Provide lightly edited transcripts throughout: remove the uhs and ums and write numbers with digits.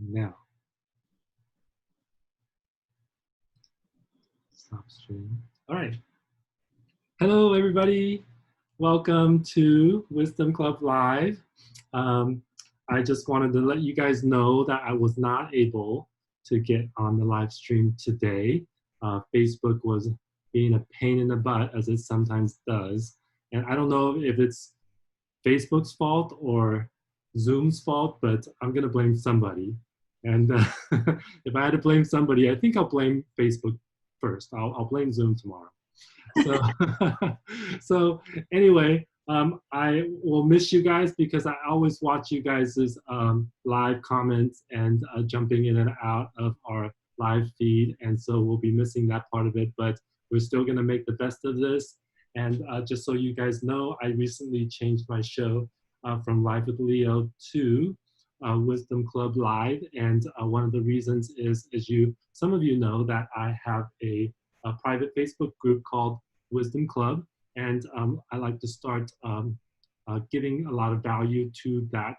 Now, stop stream. All right. Hello, everybody. Welcome to Wisdom Club Live. I just wanted to let you guys know that I was not able to get on the live stream today. Facebook was being a pain in the butt, as it sometimes does. And I don't know if it's Facebook's fault or Zoom's fault, but I'm going to blame somebody. And if I had to blame somebody, I think I'll blame Facebook first. I'll blame Zoom tomorrow. So, so anyway, I will miss you guys because I always watch you guys' live comments and jumping in and out of our live feed. And so we'll be missing that part of it, but we're still going to make the best of this. And just so you guys know, I recently changed my show from Live with Leo to Wisdom Club Live. And one of the reasons is, as some of you know, that I have a private Facebook group called Wisdom Club. And I like to start giving a lot of value to that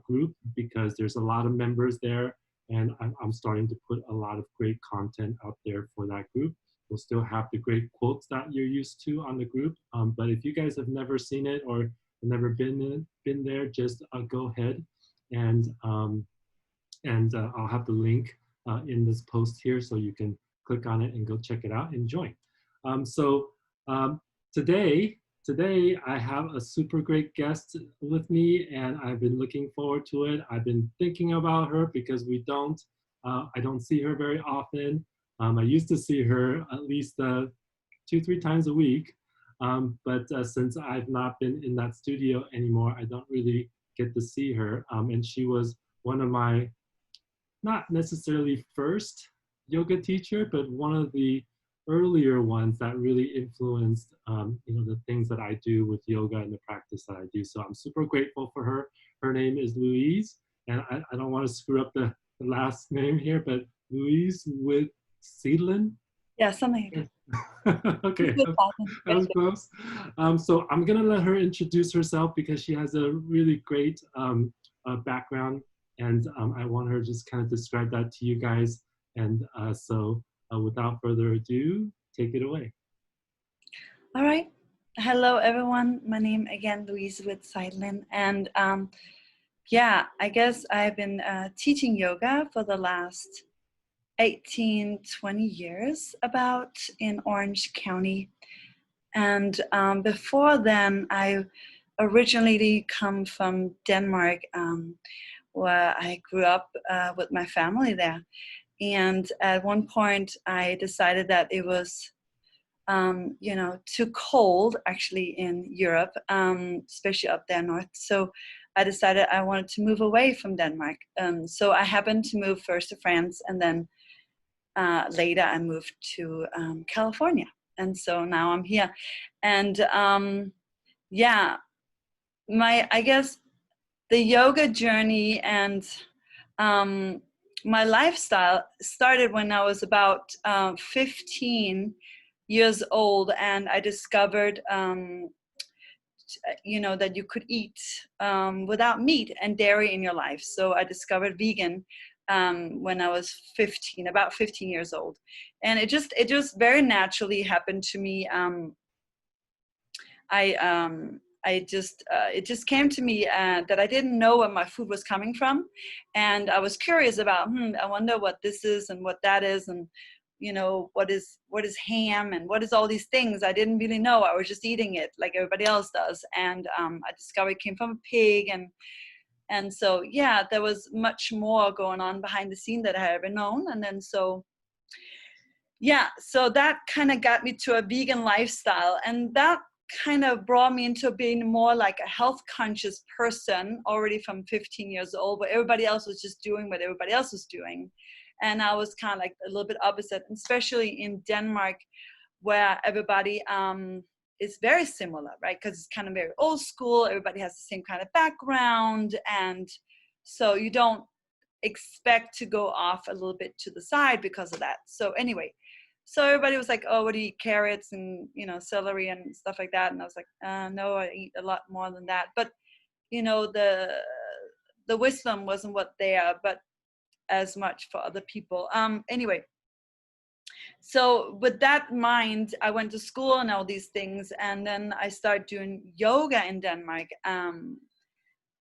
group because there's a lot of members there. And I'm starting to put a lot of great content out there for that group. We'll still have the great quotes that you're used to on the group. But if you guys have never seen it or never been there, just go ahead and I'll have the link in this post here so you can click on it and go check it out and join. Today I have a super great guest with me, and I've been looking forward to it. I've been thinking about her because I don't see her very often. I used to see her at least 2-3 times a week, but since I've not been in that studio anymore, I don't really get to see her. And she was one of my, not necessarily first yoga teacher, but one of the earlier ones that really influenced the things that I do with yoga and the practice that I do. So I'm super grateful for her. Her name is Louise, and I don't want to screw up the last name here, but Louise With Seidelin? Yeah, something like that. Okay, that was close. So I'm gonna let her introduce herself because she has a really great background, and I want her to just kind of describe that to you guys. And so without further ado, take it away. All right. Hello, everyone. My name again, Louise With Seidelin. And yeah, I guess I've been teaching yoga for the last 18-20 years about in Orange County. And before then, I originally come from Denmark, where I grew up with my family there. And at one point, I decided that it was, too cold actually in Europe, especially up there north. So I decided I wanted to move away from Denmark. So I happened to move first to France, and then later I moved to California. And so now I'm here. And yeah, I guess the yoga journey and my lifestyle started when I was about 15 years old, and I discovered, that you could eat without meat and dairy in your life. So I discovered vegan when I was about 15 years old, and it just very naturally happened to me. It just came to me that I didn't know where my food was coming from, and I was curious about, I wonder what this is and what that is, and what is ham and what is all these things. I didn't really know. I was just eating it like everybody else does, and I discovered it came from a pig, and so yeah, there was much more going on behind the scene that I had ever known, and then so that kind of got me to a vegan lifestyle, and that kind of brought me into being more like a health conscious person already from 15 years old, where everybody else was just doing what everybody else was doing. And I was kind of like a little bit opposite, especially in Denmark, where everybody is very similar, right? Because it's kind of very old school. Everybody has the same kind of background. And so you don't expect to go off a little bit to the side because of that. So anyway, so everybody was like, oh, what do you eat? Carrots and, celery and stuff like that. And I was like, no, I eat a lot more than that. But, the wisdom wasn't what there. But as much for other people. Anyway, so with that in mind, I went to school and all these things, and then I started doing yoga in Denmark.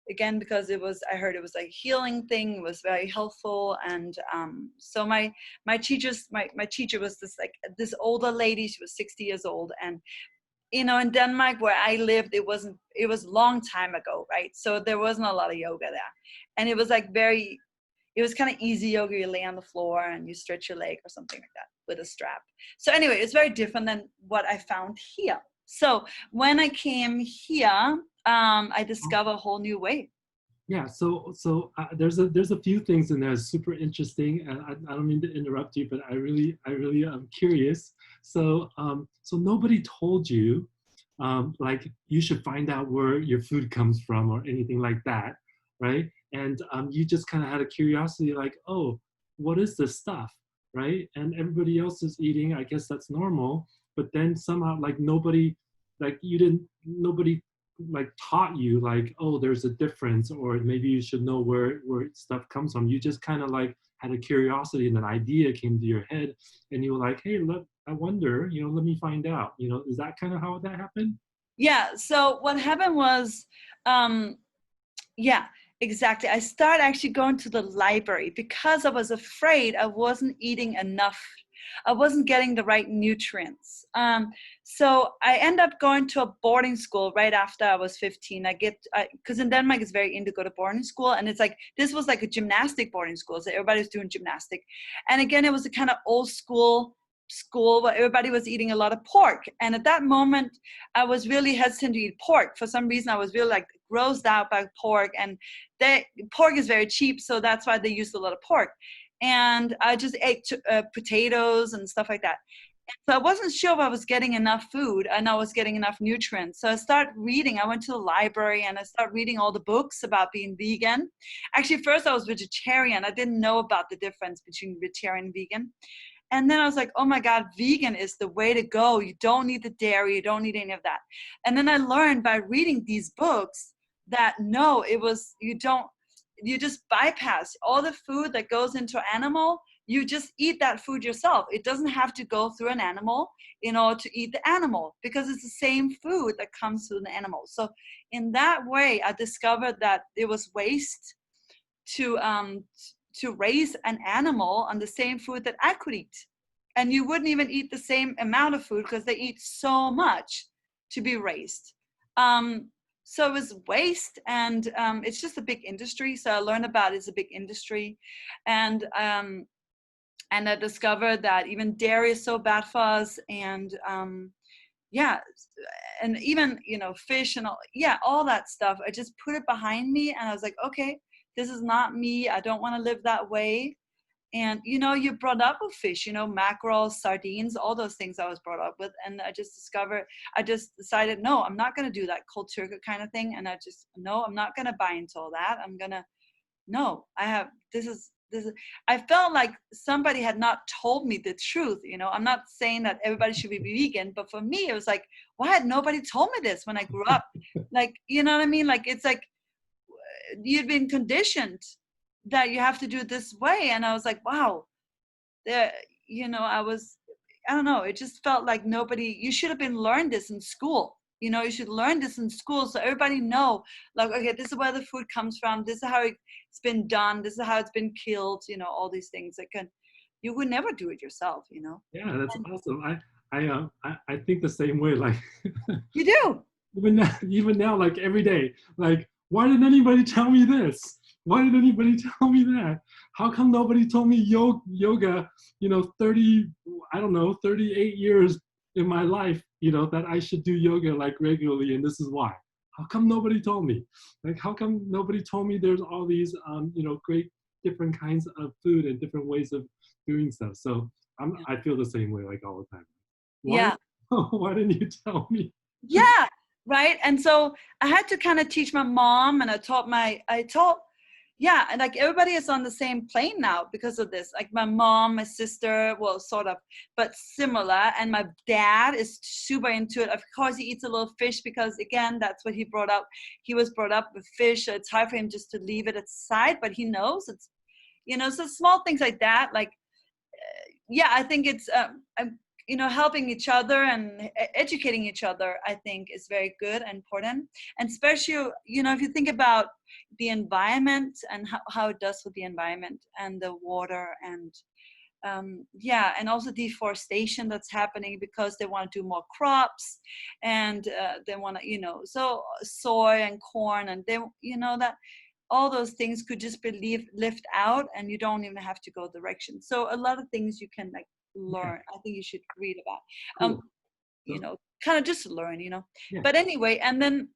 Again, because I heard it was a healing thing, it was very helpful. And so my teacher was this older lady. She was 60 years old. And in Denmark where I lived, it was a long time ago, right? So there wasn't a lot of yoga there. And it was it was kind of easy yoga. You lay on the floor and you stretch your leg or something like that with a strap. So anyway, it's very different than what I found here. So when I came here, I discovered a whole new way. Yeah, so there's a few things in there super interesting, and I don't mean to interrupt you, but I really am curious. So nobody told you like you should find out where your food comes from or anything like that, right? And you just kind of had a curiosity, like, oh, what is this stuff, right? And everybody else is eating. I guess that's normal. But then somehow, like nobody like taught you, like, oh, there's a difference, or maybe you should know where stuff comes from. You just kind of like had a curiosity and an idea came to your head, and you were like, hey, look, I wonder, let me find out. Is that kind of how that happened? Yeah. So what happened was, yeah, exactly. I started actually going to the library because I was afraid I wasn't eating enough. I wasn't getting the right nutrients. So I end up going to a boarding school right after I was 15. Because in Denmark it's very in to go to boarding school. And it's like, this was like a gymnastic boarding school. So everybody was doing gymnastic. And again, it was a kind of old school where everybody was eating a lot of pork. And at that moment, I was really hesitant to eat pork. For some reason, I was really like grossed out by pork. And pork is very cheap. So that's why they used a lot of pork. And I just ate potatoes and stuff like that. And so I wasn't sure if I was getting enough food and I was getting enough nutrients. So I started reading. I went to the library and I started reading all the books about being vegan. Actually, first I was vegetarian. I didn't know about the difference between vegetarian and vegan. And then I was like, oh my God, vegan is the way to go. You don't need the dairy. You don't need any of that. And then I learned by reading these books that no, you just bypass all the food that goes into an animal. You just eat that food yourself. It doesn't have to go through an animal in order to eat the animal, because it's the same food that comes through the animal. So in that way, I discovered that it was waste to raise an animal on the same food that I could eat. And you wouldn't even eat the same amount of food because they eat so much to be raised. So it was waste, and it's just a big industry. So I learned about it's a big industry. And I discovered that even dairy is so bad for us. And yeah, and even, fish and all that stuff. I just put it behind me and I was like, okay, this is not me. I don't want to live that way. And, you brought up with fish, mackerel, sardines, all those things I was brought up with. And I just decided, no, I'm not going to do that cold turkey kind of thing. And I'm not going to buy into all that. I felt like somebody had not told me the truth. I'm not saying that everybody should be vegan, but for me, it was like, why had nobody told me this when I grew up? Like, you know what I mean? Like, it's like, you'd been conditioned that you have to do it this way. And I was like, wow, I don't know. It just felt like you should have been learned this in school. You should learn this in school so everybody know, like, okay, this is where the food comes from. This is how it's been done. This is how it's been killed. All these things you would never do it yourself, Yeah, that's awesome. I think the same way. Like, You do. even now, like every day, like, why didn't anybody tell me this? Why did anybody tell me that? How come nobody told me yoga, 38 years in my life, that I should do yoga like regularly, and this is why. How come nobody told me? Like, how come nobody told me there's all these, great different kinds of food and different ways of doing stuff? So I feel the same way, like, all the time. Yeah. Why didn't you tell me? Yeah, right. And so I had to kind of teach my mom, and and like everybody is on the same plane now because of this. Like my mom, my sister, well, sort of, but similar. And my dad is super into it. Of course, he eats a little fish because, again, that's what he brought up. He was brought up with fish. So it's hard for him just to leave it aside, but he knows so small things like that, like, yeah, I think it's, helping each other and educating each other, I think is very good and important. And especially, if you think about the environment and how it does with the environment and the water and, and also deforestation that's happening because they want to do more crops, and they want to, so soy and corn, and they, that all those things could just be left out, and you don't even have to go direction. So a lot of things you can like learn. I think you should read about, Cool. kind of just learn, Yeah. But anyway, and then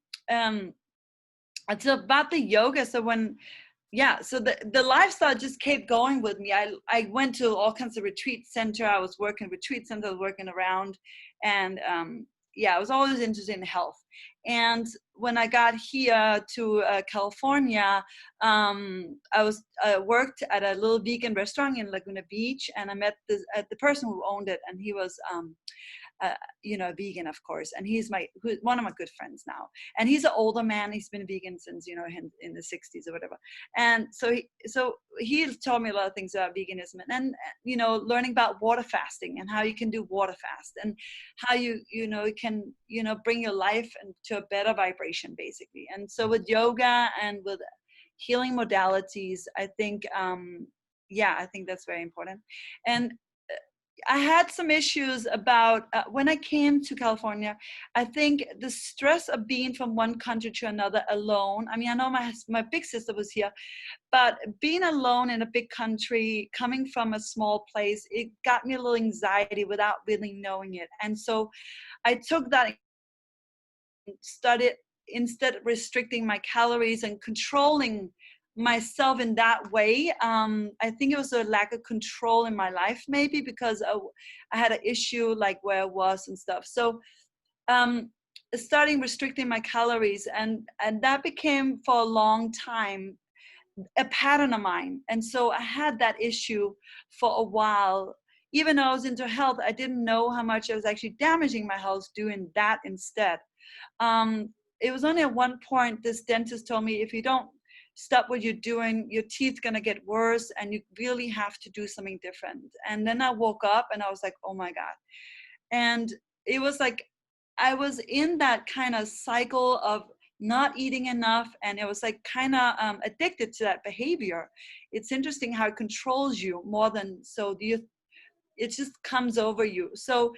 it's about the yoga. So so the lifestyle just kept going with me. I went to all kinds of retreat center. I was working retreat center, I was working around, and I was always interested in health. And when I got here to California, I worked at a little vegan restaurant in Laguna Beach, and I met the person who owned it, and he was a vegan, of course, and he's one of my good friends now, and he's an older man. He's been vegan since in the 60s or whatever. And so he told me a lot of things about veganism, and learning about water fasting and how you can do water fast, and how you can bring your life into a better vibration, basically. And so with yoga and with healing modalities, I think I think that's very important. And I had some issues about when I came to California. I think the stress of being from one country to another alone. I mean, I know my big sister was here, but being alone in a big country, coming from a small place, it got me a little anxiety without really knowing it. And so I took that and started instead restricting my calories and controlling myself in that way. I think it was a lack of control in my life, maybe because I had an issue like where I was and stuff. So starting restricting my calories, and that became for a long time a pattern of mine. And so I had that issue for a while. Even though I was into health, I didn't know how much I was actually damaging my health doing that instead. It was only at one point this dentist told me, if you don't stop what you're doing, your teeth gonna get worse, and you really have to do something different. And then I woke up and I was like, oh my God. And it was like I was in that kind of cycle of not eating enough, and it was like kind of addicted to that behavior. It's interesting how it controls you more than it just comes over you. So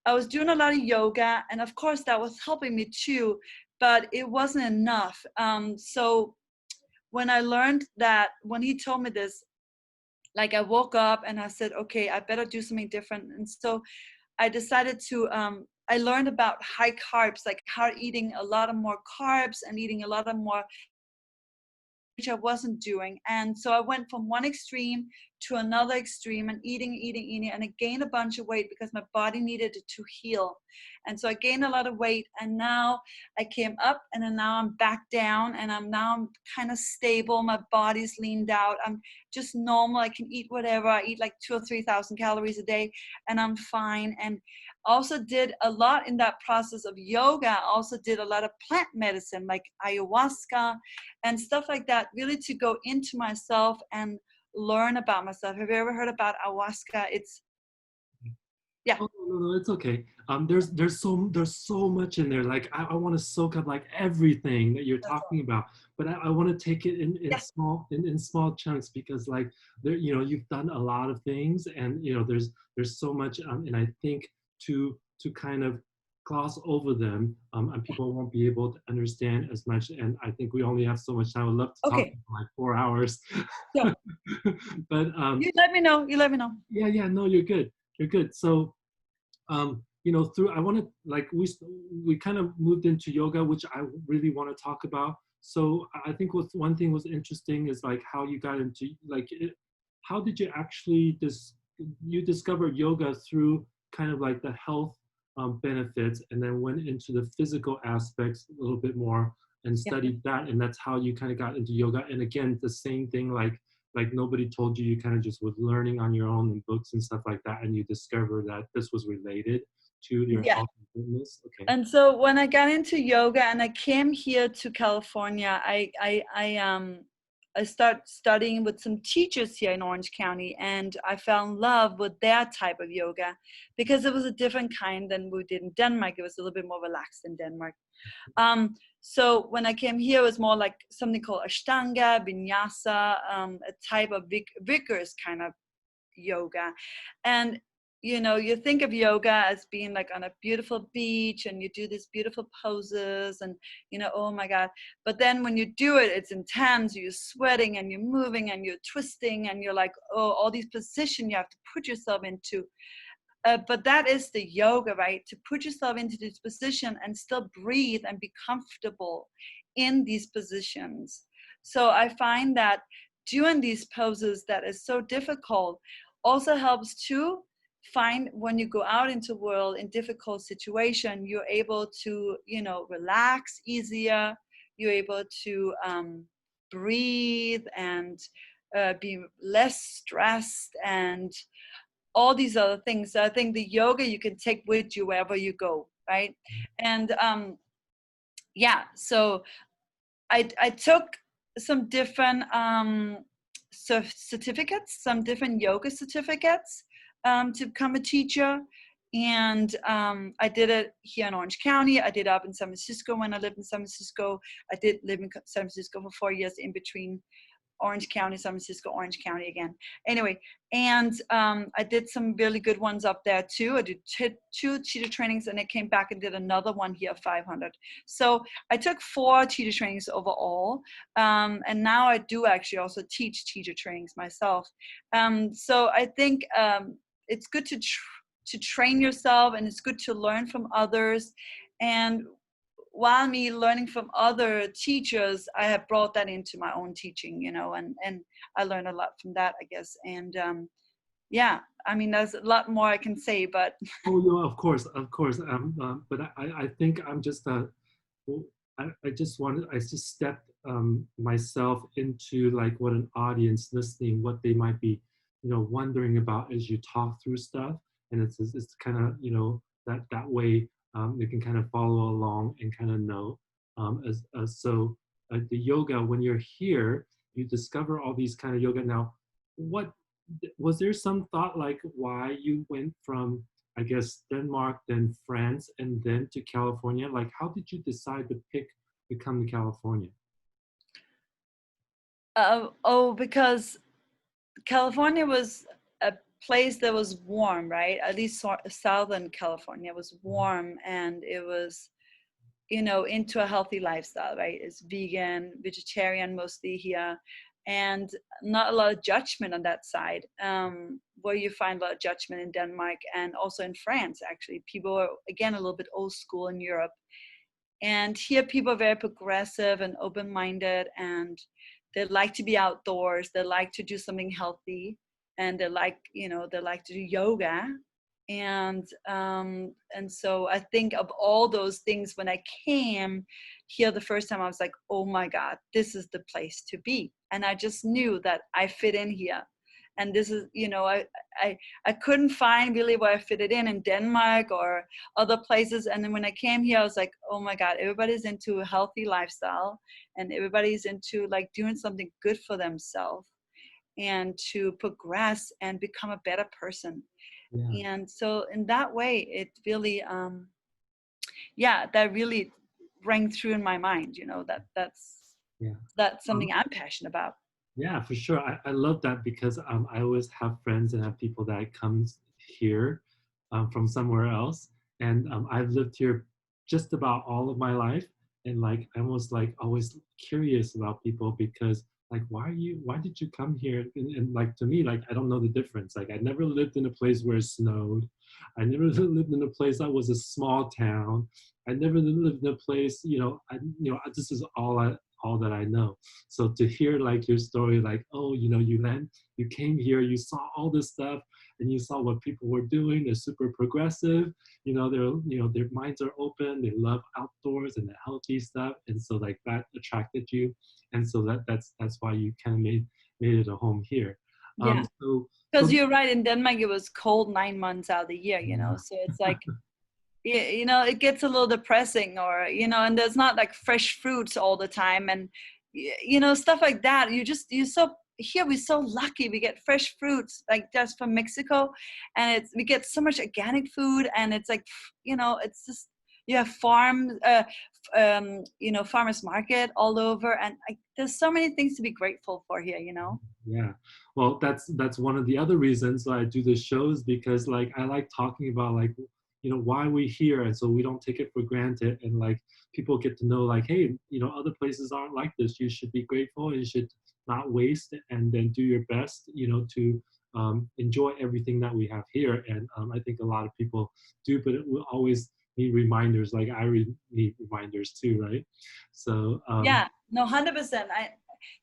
I was doing a lot of yoga, and of course that was helping me too, but it wasn't enough. So when I learned that, when he told me this, like I woke up and I said, okay, I better do something different. And so I decided to, I learned about high carbs, like how eating a lot of more carbs and eating a lot of more, which I wasn't doing. And so I went from one extreme to another extreme and eating, and I gained a bunch of weight because my body needed it to heal. And so I gained a lot of weight, and now I came up, and then now I'm back down, and I'm kind of stable. My body's leaned out. I'm just normal. I can eat whatever. I eat like 2,000 or 3,000 calories a day, and I'm fine. And also did a lot in that process of yoga. I also did a lot of plant medicine like ayahuasca and stuff like that, really to go into myself and learn about myself. Have you ever heard about ayahuasca? It's Oh, no, it's okay. There's so much in there. Like I want to soak up like everything that you're talking about, but I want to take it in small chunks, because like there, you've done a lot of things, and there's so much, and I think to kind of gloss over them, and people won't be able to understand as much. And I think we only have so much time. I'd love to talk for like 4 hours. Yeah. But you let me know. Yeah, no, you're good. So I want to, like, we kind of moved into yoga, which I really want to talk about. So I think one thing was interesting is like how you got into how did you actually you discovered yoga through kind of like the health benefits, and then went into the physical aspects a little bit more and studied that, and that's how you kind of got into yoga. And again, the same thing, like nobody told you, you kind of just was learning on your own in books and stuff like that, and you discovered that this was related to your health and fitness. Okay. And so when I got into yoga and I came here to California, I started studying with some teachers here in Orange County, and I fell in love with their type of yoga because it was a different kind than we did in Denmark. It was a little bit more relaxed in Denmark. So when I came here, it was more like something called Ashtanga, Vinyasa, a type of vigorous kind of yoga. And you think of yoga as being like on a beautiful beach and you do these beautiful poses and oh my god, but then when you do it, it's intense. You're sweating and you're moving and you're twisting and you're like, oh, all these positions you have to put yourself into. But that is the yoga, right? To put yourself into this position and still breathe and be comfortable in these positions. So I find that doing these poses that is so difficult also helps to find when you go out into the world in difficult situation, you're able to, relax easier. You're able to breathe and be less stressed and all these other things. So I think the yoga you can take with you wherever you go, right? And so I took some different certificates, some different yoga certificates to become a teacher. And I did it here in Orange County. I did it up in San Francisco when I lived in San Francisco. I did live in San Francisco for 4 years in between Orange County, San Francisco, Orange County again. Anyway, and I did some really good ones up there too. I did two teacher trainings and I came back and did another one here, 500. So I took 4 teacher trainings overall. And now I do actually also teach teacher trainings myself. So I think it's good to train yourself, and it's good to learn from others. And while me learning from other teachers, I have brought that into my own teaching, and I learned a lot from that, I guess. And I mean, there's a lot more I can say, but Oh, yeah, of course. But I think I'm just I just stepped myself into like what an audience listening, what they might be, wondering about as you talk through stuff, and it's kind of that way. They can kind of follow along and kind of know. The yoga, when you're here, you discover all these kind of yoga. Now, what was there some thought like why you went from, I guess, Denmark, then France, and then to California? Like, how did you decide to come to California? because California was a place that was warm, right? At least Southern California was warm, and it was, into a healthy lifestyle, right? It's vegan, vegetarian mostly here, and not a lot of judgment on that side, where you find a lot of judgment in Denmark and also in France, actually. People are, again, a little bit old school in Europe. And here people are very progressive and open-minded, and they like to be outdoors. They like to do something healthy, and they like to do yoga. And so I think of all those things, when I came here the first time, I was like, oh my God, this is the place to be. And I just knew that I fit in here. And this is, I couldn't find really where I fitted in Denmark or other places. And then when I came here, I was like, oh my God, everybody's into a healthy lifestyle, and everybody's into like doing something good for themselves and to progress and become a better person. Yeah. And so in that way, it really, that really rang through in my mind, Yeah. that's something I'm passionate about. Yeah, for sure. I love that because I always have friends and have people that come here from somewhere else. And I've lived here just about all of my life. And like, I was like always curious about people because like, why did you come here? And like, to me, like, I don't know the difference. Like, I never lived in a place where it snowed. I never lived in a place that was a small town. I never lived in a place, this is all that I know. So to hear like your story, like, oh, you came here, you saw all this stuff, and you saw what people were doing. They're super progressive. Their minds are open. They love outdoors and the healthy stuff, and so like that attracted you, and so that's why you kind of made it a home here. Yeah, because you're right. In Denmark, it was cold 9 months out of the year. So it's like, it gets a little depressing, or and there's not like fresh fruits all the time, and stuff like that. Here we're so lucky. We get fresh fruits like just from Mexico, and we get so much organic food, and it's like, it's just, you have farmers market all over, and there's so many things to be grateful for here. Yeah, well, that's one of the other reasons why I do this shows, because like I like talking about like, why we're here, and so we don't take it for granted, and like people get to know like, hey, other places aren't like this. You should be grateful, and you should not waste, and then do your best, to enjoy everything that we have here. And I think a lot of people do, but it will always need reminders. Like I need reminders too, right? So Yeah, no, 100%.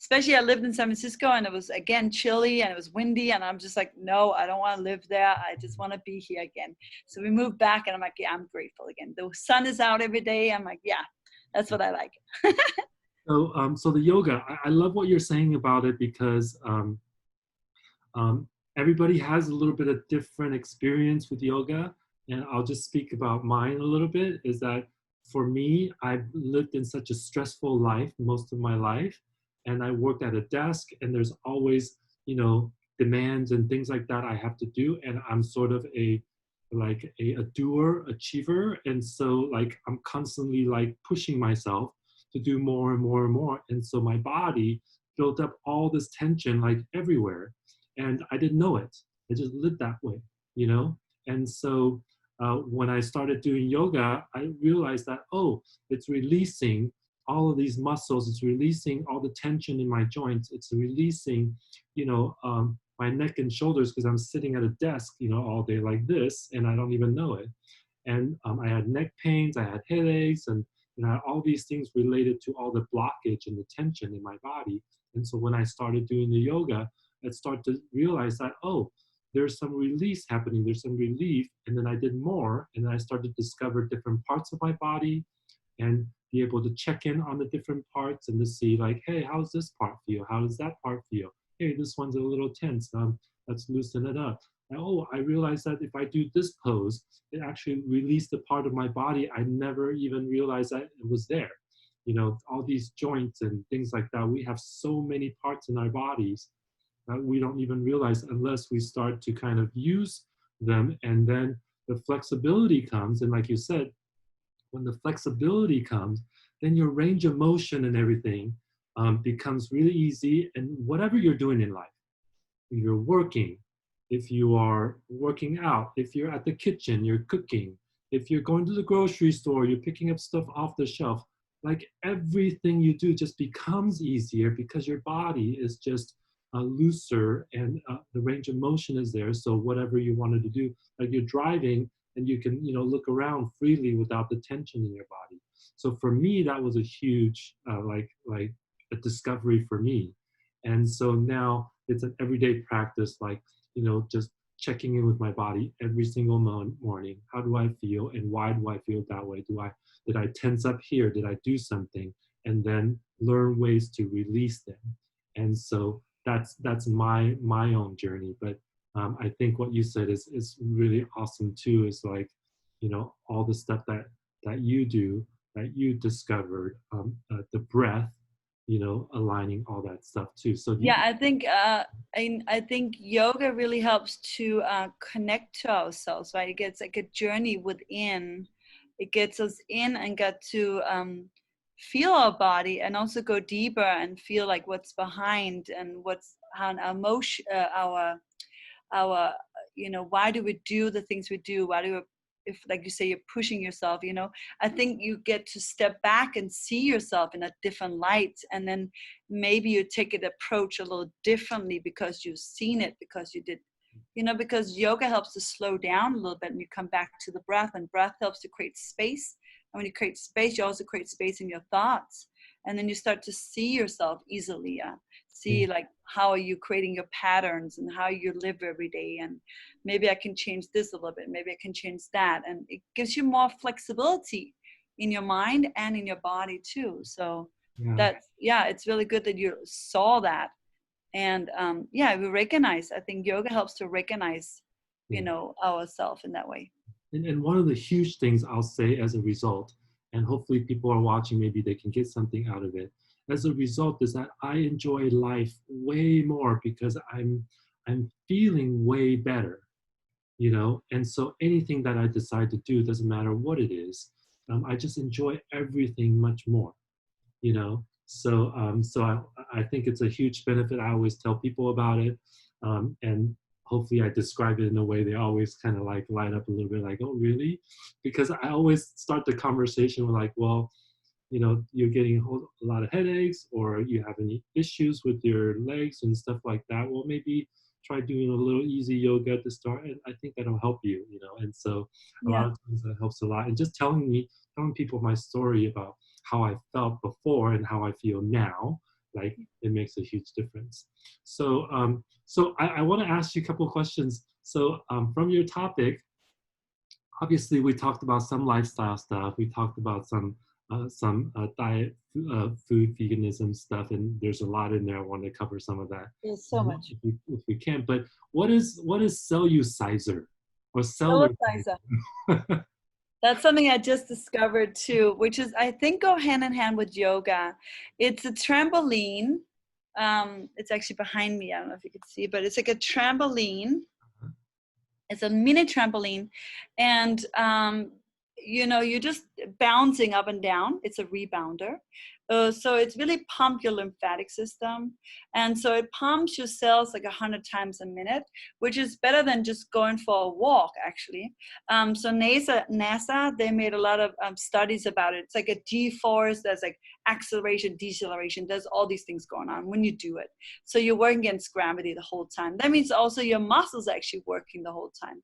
Especially I lived in San Francisco, and it was again chilly, and it was windy, and I'm just like, no, I don't want to live there. I just want to be here again. So we moved back, and I'm like, yeah, I'm grateful again. The sun is out every day. I'm like, yeah, that's what I like. So the yoga, I love what you're saying about it, because everybody has a little bit of different experience with yoga. And I'll just speak about mine a little bit, is that for me, I've lived in such a stressful life most of my life. And I worked at a desk, and there's always, demands and things like that I have to do. And I'm sort of a doer, achiever. And so like, I'm constantly like pushing myself to do more and more and more. And so my body built up all this tension like everywhere. And I didn't know it. I just lived that way, And so when I started doing yoga, I realized that, oh, it's releasing all of these muscles. It's releasing all the tension in my joints. It's releasing, my neck and shoulders, because I'm sitting at a desk, all day like this, and I don't even know it. And I had neck pains, I had headaches, and I had all these things related to all the blockage and the tension in my body. And so when I started doing the yoga, I started to realize that, oh, there's some release happening, there's some relief. And then I did more, and then I started to discover different parts of my body and be able to check in on the different parts, and to see like, hey, how's this part feel? How does that part feel? Hey, this one's a little tense. Let's loosen it up. And, oh, I realized that if I do this pose, it actually released a part of my body I never even realized that it was there. All these joints and things like that. We have so many parts in our bodies that we don't even realize unless we start to kind of use them. And then the flexibility comes. And like you said, when the flexibility comes, then your range of motion and everything becomes really easy. And whatever you're doing in life, if you're working, if you are working out, if you're at the kitchen, you're cooking, if you're going to the grocery store, you're picking up stuff off the shelf, like everything you do just becomes easier, because your body is just looser, and the range of motion is there. So whatever you wanted to do, like you're driving, and you can look around freely without the tension in your body. So for me, that was a huge like a discovery for me. And so now it's an everyday practice, like just checking in with my body every single morning. How do I feel, and why do I feel that way? Did I tense up here? Did I do something? And then learn ways to release them. And so that's my own journey. But I think what you said is really awesome too. Is like, all the stuff that you do, that you discovered, the breath, aligning all that stuff too. So yeah, I think yoga really helps to connect to ourselves, right? It gets like a journey within. It gets us in and get to feel our body, and also go deeper and feel like what's behind, and what's how our emotion, our why do we do the things we do? Why do we, if like you say, you're pushing yourself, I think you get to step back and see yourself in a different light, and then maybe you take an approach a little differently because you've seen it, because you did, because yoga helps to slow down a little bit, and you come back to the breath, and breath helps to create space. And when you create space, you also create space in your thoughts, and then you start to see yourself easily. See like how are you creating your patterns, and how you live every day, and maybe I can change this a little bit, maybe I can change that, and it gives you more flexibility in your mind and in your body too. So it's really good that you saw that. And we recognize, I think yoga helps to recognize ourselves in that way. And one of the huge things I'll say as a result, and hopefully people are watching, maybe they can get something out of it, as a result is that I enjoy life way more because I'm feeling way better, you know. And so anything that I decide to do, doesn't matter what it is, I just enjoy everything much more, you know. So I think it's a huge benefit. I always tell people about it, and hopefully I describe it in a way they always kind of like light up a little bit, like, oh really? Because I always start the conversation with like, well, you know, you're getting a lot of headaches, or you have any issues with your legs and stuff like that, well, maybe try doing a little easy yoga to start, and I think that'll help you, you know. And so a lot Yeah. of times that helps a lot. And just telling people my story about how I felt before and how I feel now, like, it makes a huge difference. So I want to ask you a couple of questions. So from your topic, obviously we talked about some lifestyle stuff, we talked about some diet, food, veganism stuff, and there's a lot in there. I want to cover some of that There's so much. if we can. But what is celluciser or Cellerciser. cellulizer? That's something I just discovered too, which is, I think, go hand in hand with yoga. It's a trampoline. It's actually behind me. I don't know if you can see, but it's like a trampoline. It's a mini trampoline, and you know, you're just bouncing up and down. It's a rebounder. So it's really pump your lymphatic system. And so it pumps your cells like 100 times a minute, which is better than just going for a walk, actually. So NASA, they made a lot of studies about it. It's like a G-force, there's like acceleration, deceleration, there's all these things going on when you do it. So you're working against gravity the whole time. That means also your muscles are actually working the whole time.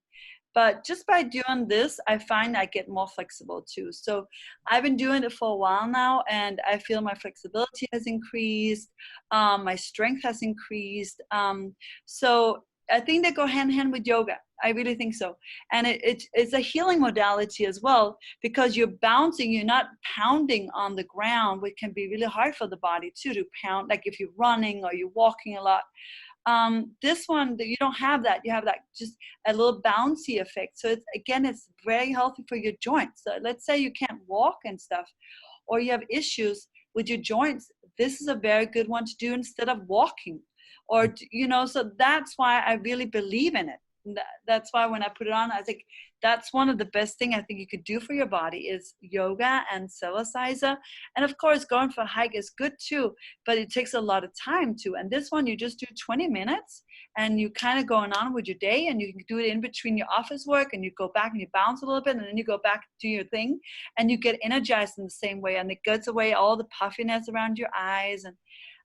But just by doing this, I find I get more flexible too. So I've been doing it for a while now, and I feel my flexibility has increased, my strength has increased. So I think they go hand in hand with yoga. I really think so. And it's a healing modality as well, because you're bouncing, you're not pounding on the ground, which can be really hard for the body too, to pound, like if you're running or you're walking a lot. This one, you don't have that. You have that just a little bouncy effect. So it's very healthy for your joints. So let's say you can't walk and stuff, or you have issues with your joints. This is a very good one to do instead of walking, or, you know, so that's why I really believe in it. That's why when I put it on, I think that's one of the best thing I think you could do for your body is yoga and cellerciser. And of course, going for a hike is good too, but it takes a lot of time too. And this one, you just do 20 minutes and you kind of going on with your day, and you can do it in between your office work, and you go back and you bounce a little bit, and then you go back to your thing, and you get energized in the same way, and it gets away all the puffiness around your eyes. And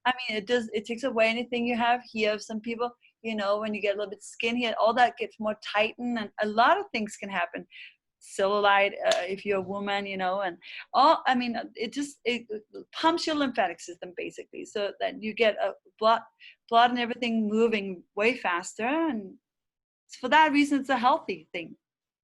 I mean, it takes away anything you have here. Some people, you know, when you get a little bit skinny, all that gets more tightened, and a lot of things can happen. Cellulite, if you're a woman, you know, and all, I mean, it pumps your lymphatic system basically, so that you get a blood and everything moving way faster. And for that reason, it's a healthy thing.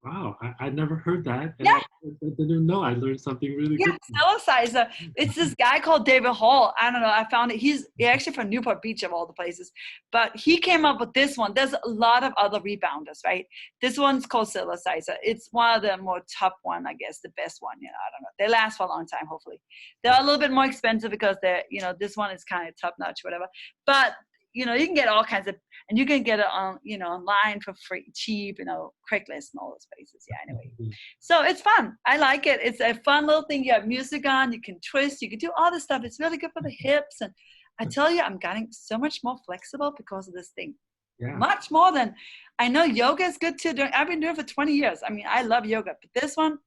Wow, I never heard that, and Yeah. I didn't know. I learned something really Yeah, good. cellerciser. It's this guy called David Hall. I don't know. I found it. He's actually from Newport Beach of all the places, but he came up with this one. There's a lot of other rebounders, right? This one's called cellerciser. It's one of the more top one, I guess, the best one. You know, I don't know. They last for a long time, hopefully. They're a little bit more expensive because they're, you know, this one is kind of top notch, whatever. But you know, you can get all kinds of, and you can get it on, you know, online for free, cheap, you know, Craigslist and all those places. Yeah, anyway. So it's fun. I like it. It's a fun little thing. You have music on, you can twist, you can do all this stuff. It's really good for the hips. And I tell you, I'm getting so much more flexible because of this thing. Yeah. Much more than, I know yoga is good too. I've been doing it for 20 years. I mean, I love yoga, but this one,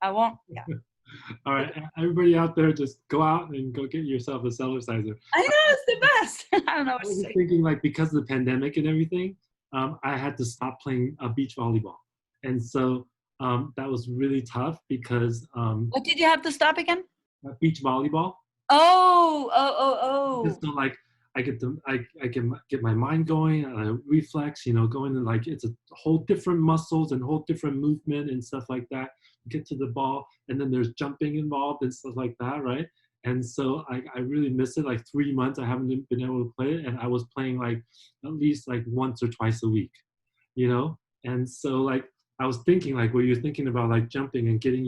I won't. Yeah. All right, everybody out there, just go out and go get yourself a cellerciser. I know, it's the best. I don't know what I to was say. thinking, like, because of the pandemic and everything, I had to stop playing beach volleyball, and so that was really tough because What did you have to stop again? beach volleyball. Oh. So like I can get my mind going, reflex, you know, going to, like, it's a whole different muscles and whole different movement and stuff like that. Get to the ball, and then there's jumping involved and stuff like that, right? And so I really miss it. Like 3 months I haven't been able to play it, and I was playing like at least like once or twice a week, you know. And so like I was thinking, like, where you're thinking about like jumping and getting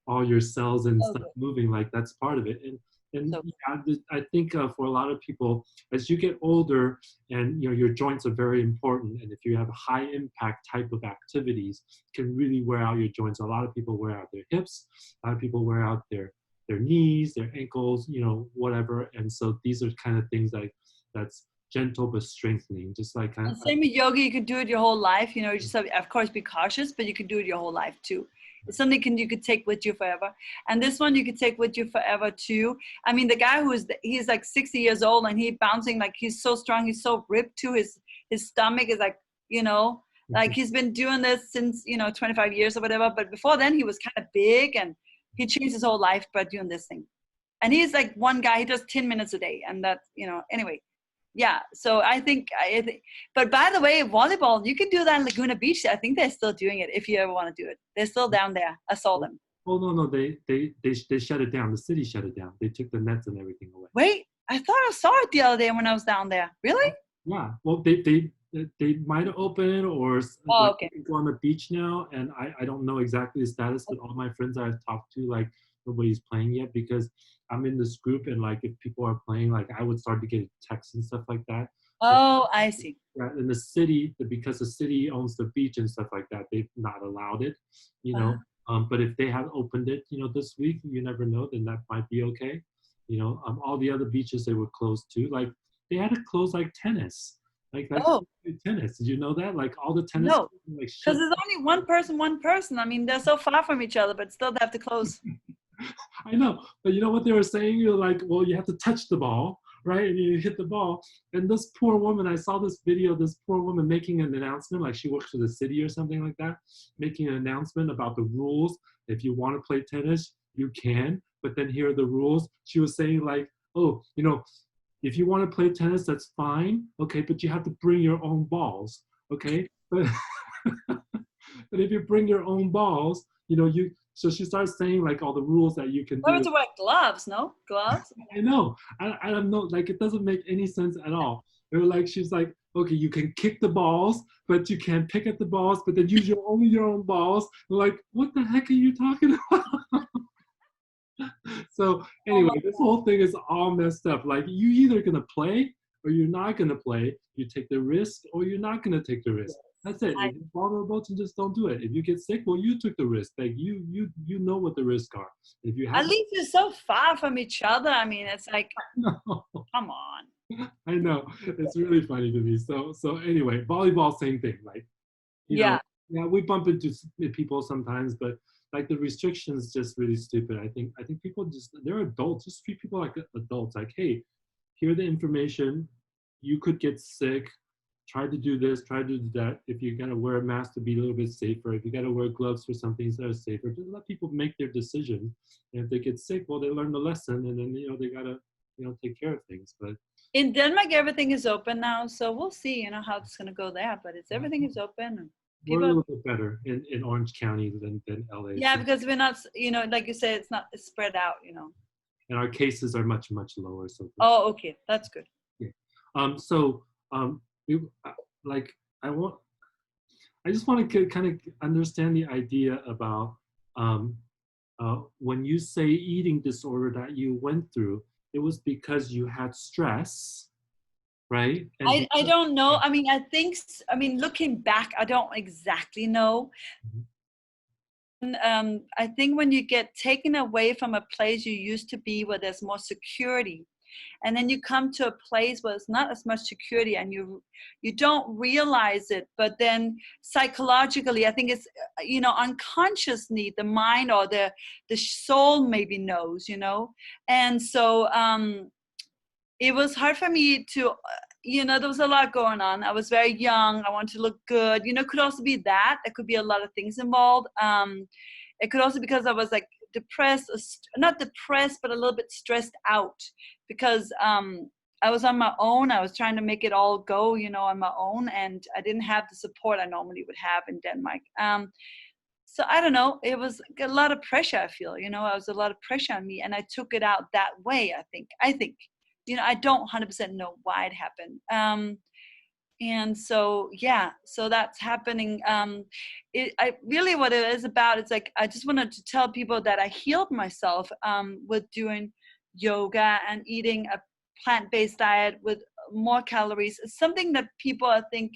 all your cells and stuff moving, like that's part of it. And And So yeah, I think for a lot of people, as you get older, and your joints are very important, and if you have high impact type of activities, can really wear out your joints. A lot of people wear out their hips. A lot of people wear out their knees, their ankles, whatever. And so these are kind of things like that's gentle but strengthening, just like kind and of. same with yoga, you could do it your whole life. You just have, of course, be cautious, but you could do it your whole life too. It's something you could take with you forever. And this one you could take with you forever too. I mean, the guy he's like 60 years old and he's bouncing, like he's so strong, he's so ripped too. His stomach is like, like he's been doing this since, 25 years or whatever. But before then he was kind of big, and he changed his whole life by doing this thing. And he's like one guy, he does 10 minutes a day. And that's, anyway. Yeah, so I think, but by the way, volleyball, you can do that in Laguna Beach. I think they're still doing it if you ever want to do it. They're still down there. I saw them. Oh no, they shut it down. The city shut it down. They took the nets and everything away. Wait, I thought I saw it the other day when I was down there. Really? Yeah. Well, they might have opened, or Okay. go on the beach now, and I don't know exactly the status, but all my friends I've talked to, like, nobody's playing yet, because I'm in this group, and like if people are playing, like I would start to get texts and stuff like that. Oh, I see. Yeah, in the city, because the city owns the beach and stuff like that, they've not allowed it, but if they have opened it, this week, you never know, then that might be okay. All the other beaches, they were closed too. Like they had to close like tennis. Like tennis. Did you know that? Like all the tennis. No, because there's only one person. I mean, they're so far from each other, but still they have to close. I know, but you know what they were saying? You're like, well, you have to touch the ball, right? And you hit the ball. And this poor woman, I saw this video, this poor woman making an announcement, like she works for the city or something like that, making an announcement about the rules. If you want to play tennis, you can, but then here are the rules. She was saying like, oh, if you want to play tennis, that's fine, okay, but you have to bring your own balls, okay? But if you bring your own balls, so she starts saying like all the rules that you can do. We have to wear gloves, no? Gloves? I know. I don't know. Like it doesn't make any sense at all. She's like, okay, you can kick the balls, but you can't pick at the balls, but then use only your own balls. Like, what the heck are you talking about? So anyway, this whole thing is all messed up. Like you either gonna play or you're not gonna play. You take the risk or you're not gonna take the risk. That's it. If you're vulnerable, to just don't do it. If you get sick, well, you took the risk. Like you know what the risks are. If you have, at least you're so far from each other. I mean, it's like, come on. I know, it's really funny to me. So anyway, volleyball, same thing. Like, yeah, we bump into people sometimes, but like the restrictions just really stupid. I think people they're adults. Just treat people like adults. Like, hey, here the information. You could get sick. Try to do this, try to do that. If you gotta wear a mask to be a little bit safer, if you gotta wear gloves for some things that are safer, just let people make their decision. And if they get sick, well, they learn the lesson, and then they gotta take care of things. But in Denmark, everything is open now, so we'll see, how it's gonna go there. But everything is open. And we're a little bit better in Orange County than LA. Yeah, because we're not, like you said, it's spread out. And our cases are much lower. So. Oh, okay, that's good. Yeah. I just want to kind of understand the idea about when you say eating disorder that you went through, it was because you had stress, right? And I don't know. I mean, looking back, I don't exactly know. I think when you get taken away from a place you used to be where there's more security, and then you come to a place where it's not as much security, and you don't realize it, but then psychologically, I think it's unconsciously the mind or the soul maybe knows, and so it was hard for me to there was a lot going on. I was very young. I wanted to look good. It could also be that. There could be a lot of things involved. It could also be because I was like depressed, not depressed, but a little bit stressed out because I was on my own. I was trying to make it all go, on my own. And I didn't have the support I normally would have in Denmark. So I don't know. It was a lot of pressure, I feel. It was a lot of pressure on me. And I took it out that way, I think. I don't 100% know why it happened. And so, so that's happening. What it is about, it's like, I just wanted to tell people that I healed myself with doing yoga and eating a plant-based diet with more calories is something that people, I think,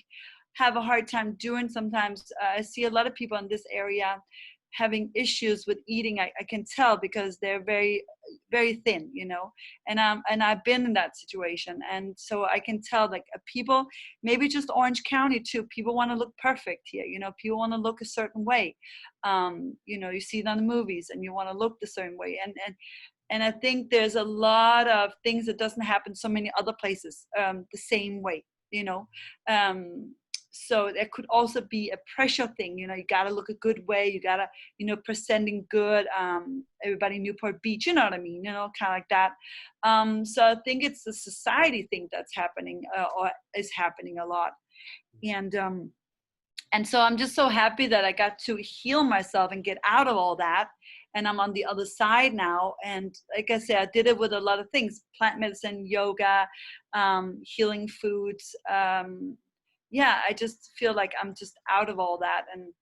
have a hard time doing sometimes. I see a lot of people in this area having issues with eating. I can tell because they're very, very thin, you know, and I've been in that situation. And so I can tell, like, people, maybe just Orange County too, people want to look perfect here, you know, people want to look a certain way. You know, you see it on the movies and you want to look the certain way. And I think there's a lot of things that doesn't happen so many other places the same way, you know. So there could also be a pressure thing, you know, you got to look a good way, you got to, you know, presenting good, everybody Newport Beach, you know what I mean, you know, kind of like that. So I think it's a society thing that's happening or is happening a lot. And so I'm just so happy that I got to heal myself and get out of all that. And I'm on the other side now. And like I said, I did it with a lot of things: plant medicine, yoga, healing foods. Yeah, I just feel like I'm just out of all that. And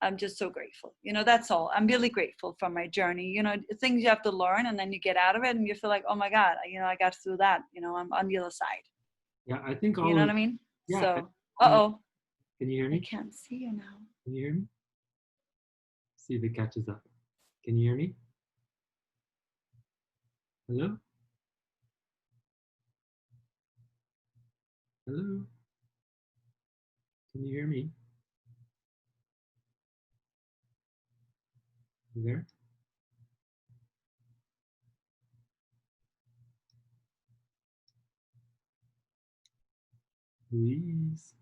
I'm just so grateful. You know, that's all. I'm really grateful for my journey. You know, things you have to learn, and then you get out of it and you feel like, oh my God, you know, I got through that. You know, I'm on the other side. Yeah, I think all you know of, what I mean? yeah. So, uh-oh. Can you hear me? I can't see you now. Can you hear me? See if it catches up. Can you hear me? Hello? Hello? Can you hear me? You there? Louise?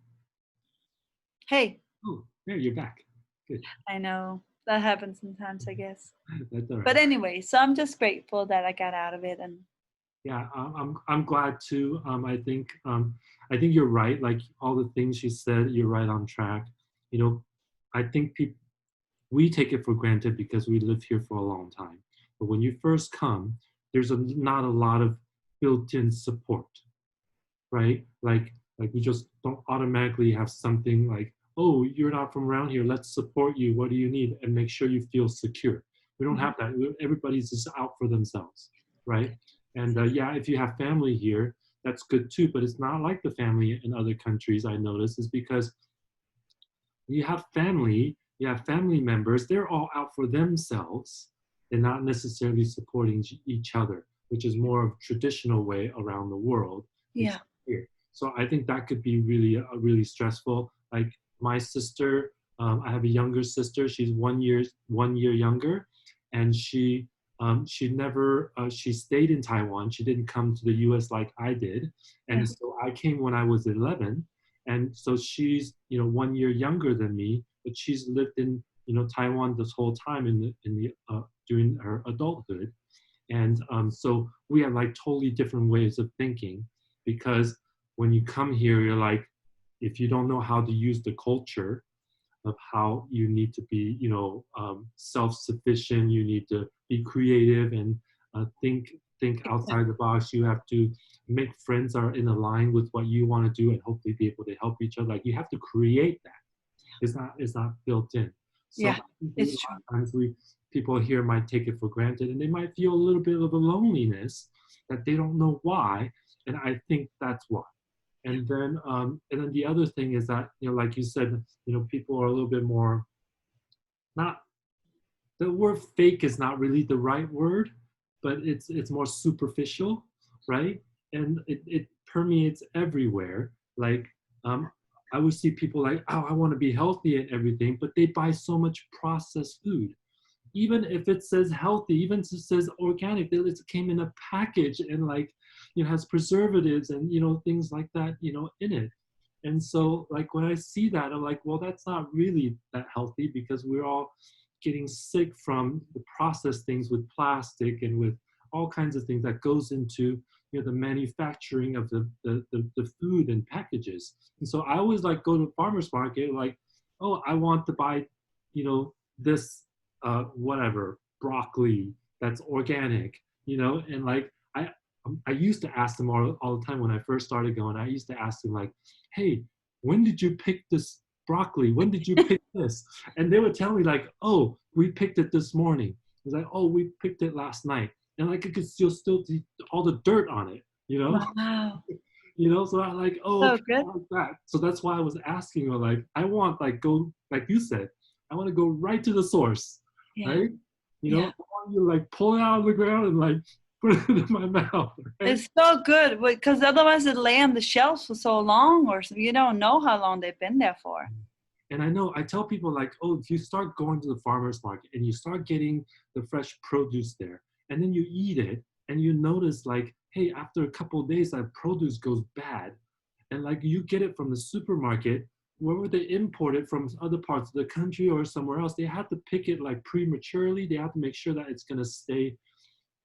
Hey. Oh, there, you're back. Good. I know. That happens sometimes, I guess. That's all right. But anyway, so I'm just grateful that I got out of it. And yeah, I'm glad too. I think you're right. Like all the things you said, you're right on track. You know, I think we take it for granted because we live here for a long time. But when you first come, there's not a lot of built-in support, right? Like we just don't automatically have something like, oh, you're not from around here, let's support you. What do you need? And make sure you feel secure. We don't have that. Everybody's just out for themselves, right? And yeah, if you have family here, that's good too. But it's not like the family in other countries. I notice is because you have family members. They're all out for themselves. They're not necessarily supporting each other, which is more of a traditional way around the world. Yeah. Here. So I think that could be really stressful. Like my sister, I have a younger sister. She's 1 year younger, and she never she stayed in Taiwan. She didn't come to the U.S. like I did, and so I came when I was 11, and so she's 1 year younger than me, but she's lived in Taiwan this whole time in the during her adulthood, and so we have like totally different ways of thinking, because when you come here, you're like, if you don't know how to use the culture of how you need to be, self-sufficient, you need to be creative and think outside the box. You have to make friends that are in line with what you want to do and hopefully be able to help each other. Like you have to create that. It's not built in. So yeah, it's true. Sometimes people here might take it for granted, and they might feel a little bit of a loneliness that they don't know why. And I think that's why. And then the other thing is that, like you said, people are a little bit more, not, the word fake is not really the right word, but it's more superficial, right? And it permeates everywhere. Like, I would see people like, oh, I want to be healthy and everything, but they buy so much processed food. Even if it says healthy, even if it says organic, it came in a package and like, has preservatives and, things like that, in it. And so like when I see that, I'm like, well, that's not really that healthy, because we're all getting sick from the processed things with plastic and with all kinds of things that goes into, the manufacturing of the food and packages. And so I always like go to the farmer's market, like, oh, I want to buy, this whatever, broccoli that's organic, and like I used to ask them all the time when I first started going. I used to ask them like, hey, when did you pick this broccoli? When did you pick this? And they would tell me like, oh, we picked it this morning. It's like, oh, we picked it last night. and like I could still see all the dirt on it, you know. Wow. So I like, oh, So okay, good. I like that. So that's why I was asking her, like, I want like go like you said, I want to go right to the source, Yeah. right? Yeah. I want you to like pull it out of the ground and like put it in my mouth, right? It's so good because otherwise it lay on the shelves for so long, or you don't know how long they've been there for. And I know I tell people like, oh, if you start going to the farmer's market and you start getting the fresh produce there, and then you eat it, and you notice like, hey, after a couple of days, that produce goes bad, and like you get it from the supermarket, wherever they import it from other parts of the country or somewhere else, they have to pick it like prematurely. They have to make sure that it's gonna stay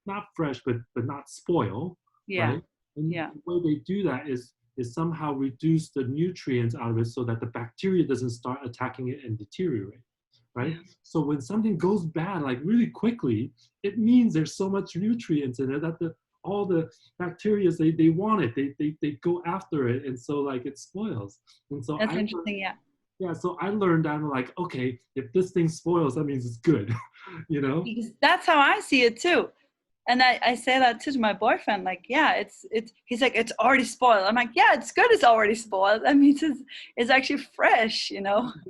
not fresh, but not spoil, Yeah. right? And Yeah. the way they do that is somehow reduce the nutrients out of it so that the bacteria doesn't start attacking it and deteriorate, right? Yeah. So when something goes bad like really quickly, it means there's so much nutrients in it that all the bacteria they want it, they go after it, and so like it spoils. And so That's interesting. Yeah. yeah, so I learned that I'm like, okay, if this thing spoils, that means it's good, you know? Because that's how I see it too. And I say that too to my boyfriend, like, yeah, he's like, it's already spoiled. I'm like, yeah, it's good. It's already spoiled. That means it's actually fresh, There's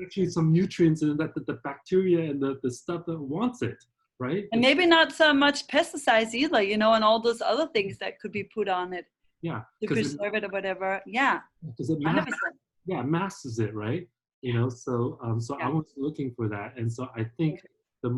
actually some nutrients in it that the bacteria and the stuff that wants it, right? And maybe not so much pesticides either, and all those other things that could be put on it Yeah, to preserve it or whatever. Yeah, because it 100%. masks it, right? So I Yeah. was looking for that, and so I think the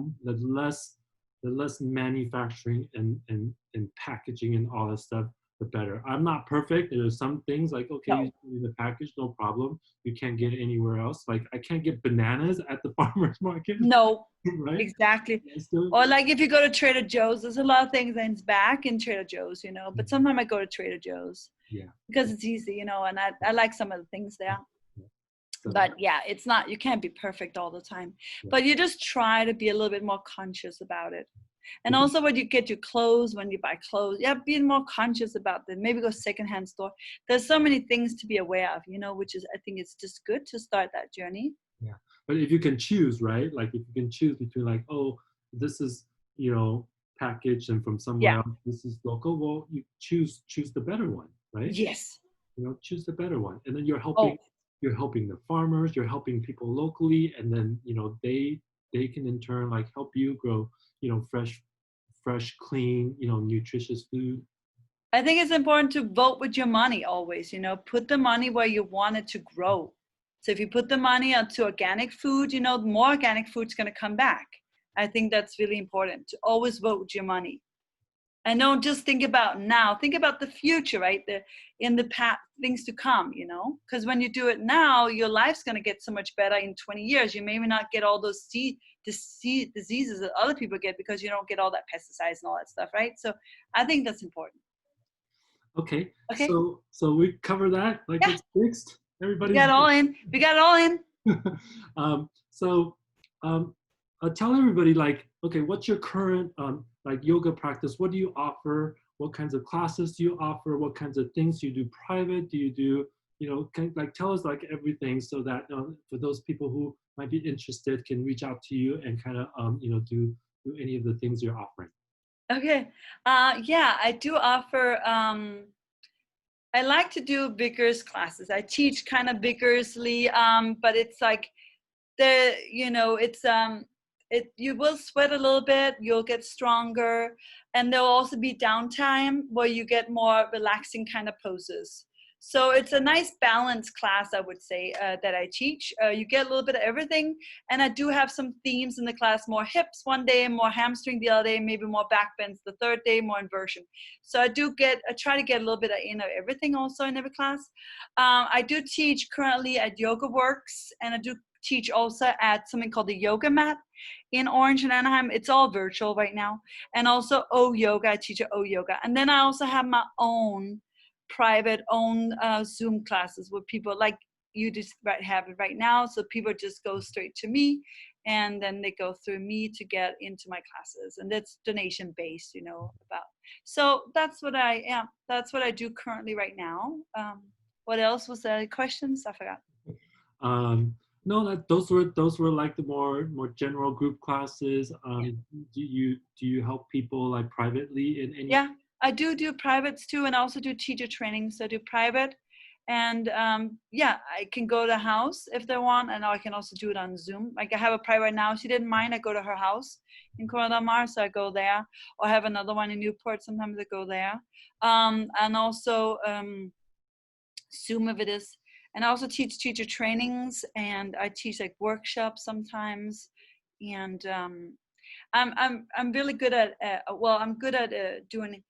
less manufacturing and packaging and all that stuff, the better. I'm not perfect. There's some things like, okay, No. you in the package, no problem. You can't get it anywhere else. Like I can't get bananas at the farmer's market, No, right? exactly. Still, Or like if you go to Trader Joe's, there's a lot of things that's back in Trader Joe's, but sometimes I go to Trader Joe's yeah. because it's easy, and I like some of the things there. So, But yeah, it's not, you can't be perfect all the time, but you just try to be a little bit more conscious about it. And also when you get your clothes, when you buy clothes, being more conscious about that. Maybe go secondhand store. There's so many things to be aware of, which is, I think it's just good to start that journey. yeah, but if you can choose, right? Like if you can choose between like, oh, this is packaged and from somewhere Yeah. else, this is local. Well, you choose the better one, right? Yes. Choose the better one, and then you're Oh, helping the farmers, you're helping people locally, and then they can in turn like help you grow fresh, clean, nutritious food. I think it's important to vote with your money always, put the money where you want it to grow. So if you put the money onto organic food, more organic food's going to come back. I think that's really important to always vote with your money. And don't just think about now, think about the future, right? In the past, things to come, because when you do it now, your life's going to get so much better in 20 years. You may not get all those diseases that other people get because you don't get all that pesticides and all that stuff, right? So I think that's important. Okay. Okay. So we cover that, like it's fixed. Everybody's We got it all in. Tell everybody like, okay, what's your current like yoga practice? What do you offer? What kinds of classes do you offer? What kinds of things do you do private? Do you do, tell us like everything so that for those people who might be interested can reach out to you and kind of do any of the things you're offering. Okay. Yeah, I do offer. I like to do vigorous classes. I teach kind of vigorously, but it's like you will sweat a little bit, you'll get stronger, and there'll also be downtime where you get more relaxing kind of poses. So it's a nice balanced class, I would say, that I teach. You get a little bit of everything, and I do have some themes in the class: more hips one day, more hamstring the other day, maybe more back bends the third day, more inversion. So I try to get a little bit of everything also in every class. I do teach currently at Yoga Works, and I do teach also at something called the Yoga Mat in Orange and Anaheim. It's all virtual right now. And also O Yoga, I teach at O Yoga. And then I also have my own private Zoom classes where people like you just have it right now. So people just go straight to me and then they go through me to get into my classes. And that's donation based, So that's what that's what I do currently right now. What else was there? Questions? I forgot. No, those were like the more general group classes. Yeah. Do you help people like privately in any? Yeah, I do privates too, and also do teacher training. So I do private, and yeah, I can go to the house if they want, and I can also do it on Zoom. Like I have a private now. She didn't mind. I go to her house in Corona del Mar, so I go there. Or I have another one in Newport. Sometimes I go there, and also Zoom if it is. And I also teach teacher trainings, and I teach like workshops sometimes, and I'm really good at I'm good at doing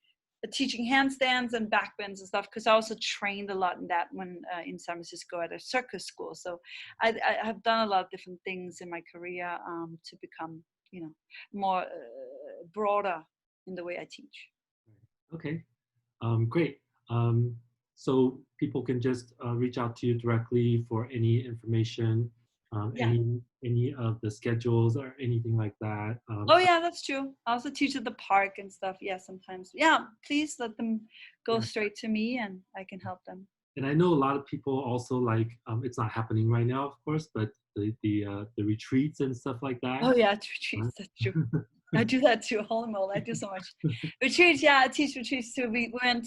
teaching handstands and backbends and stuff, because I also trained a lot in that when in San Francisco at a circus school. So I have done a lot of different things in my career to become, you know, more broader in the way I teach. Okay, great. So people can just reach out to you directly for any information, Yeah. any of the schedules or anything like that. Oh yeah, that's true. I also teach at the park and stuff. Yeah, sometimes. Yeah, please let them go Yeah. straight to me, and I can help them. And I know a lot of people also like it's not happening right now, of course, but the retreats and stuff like that. Oh yeah, retreats. That's true. I do that too. Holy moly, I do so much retreats. Yeah, I teach retreats too. We went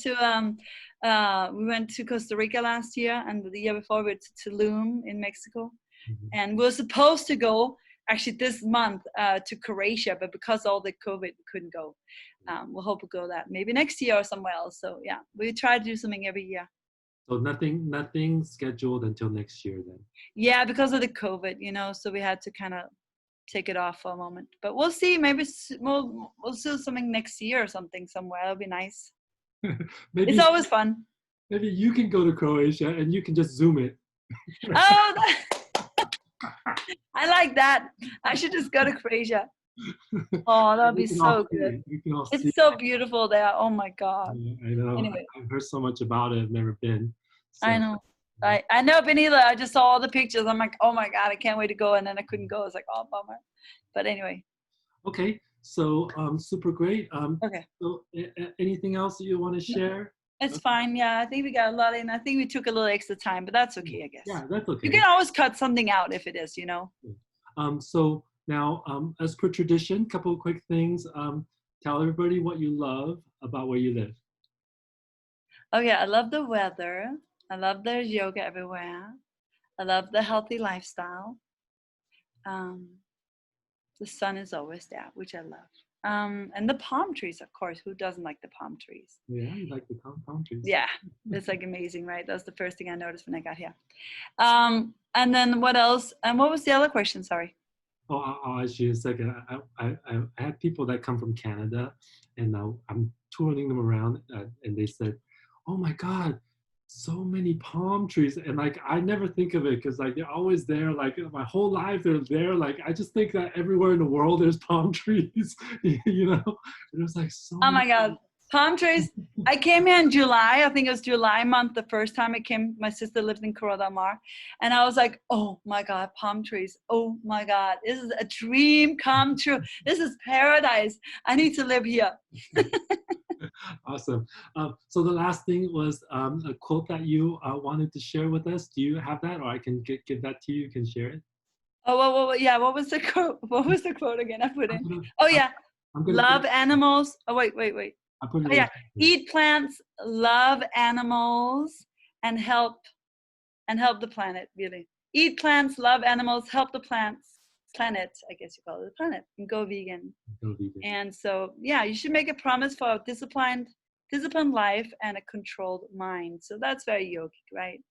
to Costa Rica last year, and the year before we went to Tulum in Mexico, Mhm. and we were supposed to go actually this month to Croatia, but because of all the COVID, we couldn't go. We'll hope to go that maybe next year or somewhere else. So yeah, we try to do something every year. So nothing scheduled until next year then. Yeah, because of the COVID, so we had to kind of take it off for a moment. But we'll see. Maybe we'll do something next year or something somewhere. It'll be nice. It's maybe always fun. maybe you can go to Croatia and you can just Zoom it. Oh, I like that. I should just go to Croatia. Oh, that'll be so good. We can all see. It's so beautiful there. Oh my God. Yeah, I know. Anyway, I've heard so much about it. I've never been. I So know. I never been either. I just saw all the pictures. I'm like, oh my God, I can't wait to go. And then I couldn't go. I was like, oh, bummer. But anyway. okay. So super great. Okay. So anything else that you want to share? It's fine. Yeah, I think we got a lot in. I think we took a little extra time, but that's okay, I guess. Yeah, that's okay. You can always cut something out if it is, So now, as per tradition, couple of quick things. Tell everybody what you love about where you live. Okay, I love the weather. I love there's yoga everywhere. I love the healthy lifestyle. The sun is always there, which I love. And the palm trees, of course. Who doesn't like the palm trees? Yeah, you like the palm trees. Yeah, it's like amazing, right? That was the first thing I noticed when I got here. And then what else? And what was the other question? Sorry. Oh, I'll ask you in a second. I had people that come from Canada, and I'm touring them around, and they said, "Oh my God, so many palm trees!" And like I never think of it because like they're always there. Like my whole life they're there. Like I just think that everywhere in the world there's palm trees, you know. And it was like so. Oh my God. Palm trees. I came here in July. I think it was July month the first time I came. My sister lived in Corona del Mar. And I was like, oh my God, palm trees. Oh my God. This is a dream come true. This is paradise. I need to live here. Awesome. So the last thing was a quote that you wanted to share with us. Do you have that, or I can give that to you? You can share it. Oh, well, yeah. What was the quote? What was the quote again? I put in. Oh yeah. Love animals. Oh wait. Oh, yeah. Eat plants, love animals, and help the planet, really. Eat plants, love animals, help the planet, I guess you call it the planet, and go vegan. Go vegan. And so, yeah, you should make a promise for a disciplined life and a controlled mind. So that's very yogic, right?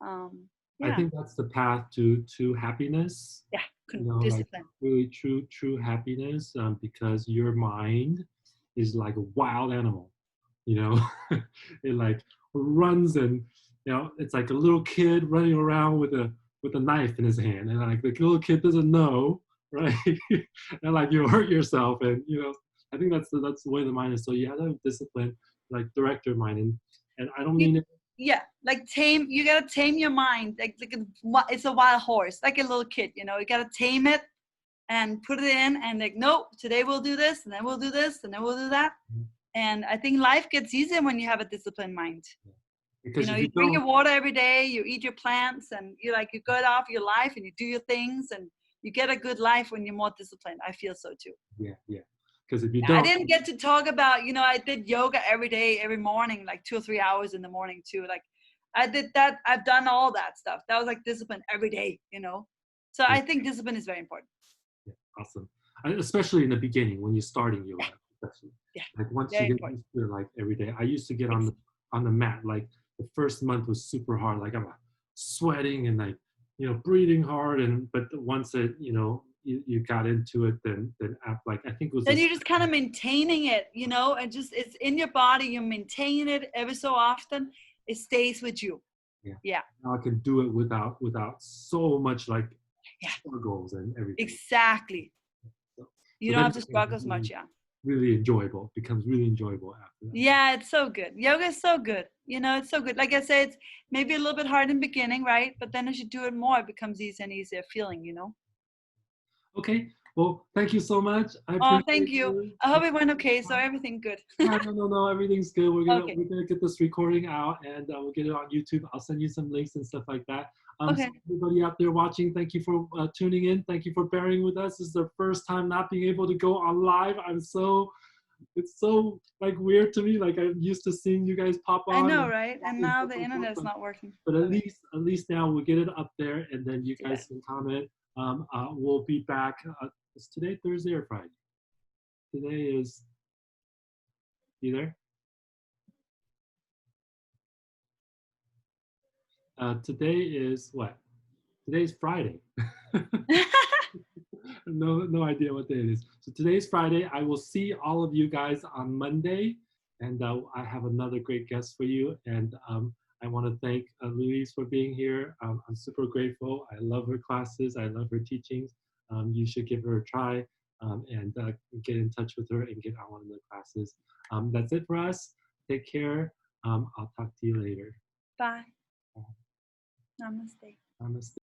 Yeah. I think that's the path to happiness. Yeah, Like discipline. really true happiness, because your mind is like a wild animal, it like runs, and it's like a little kid running around with a knife in his hand, and like the little kid doesn't know, right? And like you hurt yourself, and I think that's the way the mind is. So you have to have discipline, like direct your mind, and I don't mean it. Yeah, like you gotta tame your mind, like it's a wild horse, like a little kid, you gotta tame it and put it in, and like, nope, today we'll do this, and then we'll do this, and then we'll do that. And I think life gets easier when you have a disciplined mind. Because if You you drink don't, your water every day, you eat your plants, and you go off your life and you do your things, and you get a good life when you're more disciplined. I feel so too. yeah. Because if you I don't, didn't get to talk about, I did yoga every day, every morning, like 2 or 3 hours in the morning too. Like I did that. I've done all that stuff. That was like discipline every day. So yeah, I think discipline is very important. yeah, awesome. Especially in the beginning when you're starting yoga, especially. Yeah, Like once you very get important. used to it, like every day. I used to get Ex- on the mat. Like the first month was super hard. Like I'm sweating and like breathing hard. And but once it you got into it, then like I think it was Then this. you're just kind of maintaining it, and just it's in your body. You maintain it every so often. It stays with you. Yeah. Yeah. Now I can do it without so much like Yeah. struggles and everything. Exactly. So, You so don't then have to struggle as much. Yeah. really enjoyable. It becomes really enjoyable after that. Yeah, it's so good. Yoga is so good. It's so good. Like I said, it's maybe a little bit hard in the beginning, right? But then as you do it more, it becomes easier and easier feeling. Okay. Well, thank you so much. I Oh, appreciate thank you. you. I hope it went okay. So everything good. Yeah, no, everything's good. We're gonna Okay. we're gonna get this recording out and we'll get it on YouTube. I'll send you some links and stuff like that. So Okay. everybody out there watching, thank you for tuning in. Thank you for bearing with us. This is the first time not being able to go on live. It's so like weird to me. Like I'm used to seeing you guys pop I on know, and right? And and now stuff the like that. internet's not working. But Okay. at least now we'll get it up there and then you Too bad. guys can comment. We'll be back. Is today Thursday or Friday? Today is. You there? Today is what? Today's Friday. No idea what day it is. So today's Friday. I will see all of you guys on Monday, and I have another great guest for you. And I want to thank Louise for being here. I'm super grateful. I love her classes. I love her teachings. You should give her a try and get in touch with her and get on one of the classes. That's it for us. Take care. I'll talk to you later. Bye. Namaste. Namaste.